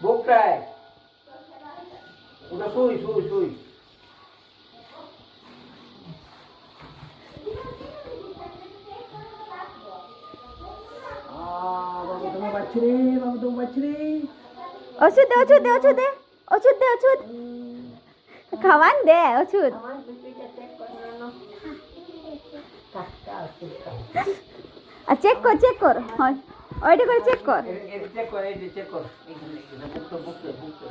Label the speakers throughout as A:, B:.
A: বুকটায় ওটা শুই শুই শুই বাবু তুমি পাচ্ছি রে বাবু তুমি পাচ্ছি রে
B: ওষুধ দে ওষুধ দে ওষুধ দে ওষুধ দে ওষুধ খাওয়ান দে ওষুধ আর চেক কর হয় ওইটা করে চেক কর
A: চেক কর এই চেক কর বুকটা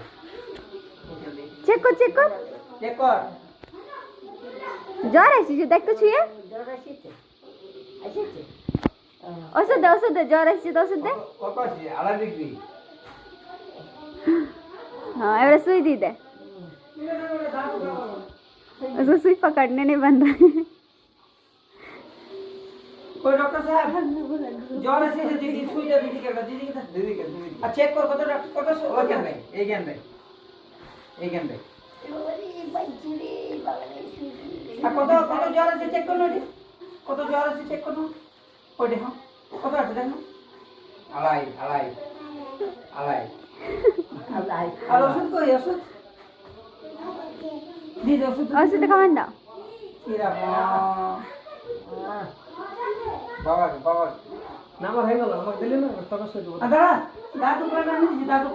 B: চেক কর
A: চেক কর
B: জ্বর আসছে দেখতো ছুঁয়ে ওষুধ দে জ্বর আসছে তো ওষুধ দে
A: কত আছে 2.5 ডিগ্রি
B: हाँ एवढा सुई दी दे उसको सुई पकड़ने नहीं बन रहा है
A: कोई डॉक्टर साहब ज्वर से दीदी सुई दे दीदी के आ चेक कर कत ओ केन भाई ए केन भाई आ कत ज्वर से चेक कर लो दी कत ज्वर से चेक कर लो ओडे हां कत আছে দেখো আলাই আর ওষুধ কই ওষুধ দিদি
B: ওষুধ খাওয়ান দাও
A: বাবা নাম হয়ে গেল আমাকে দিলে না তবে দাদা দাদু প্রাণ আনি দাদু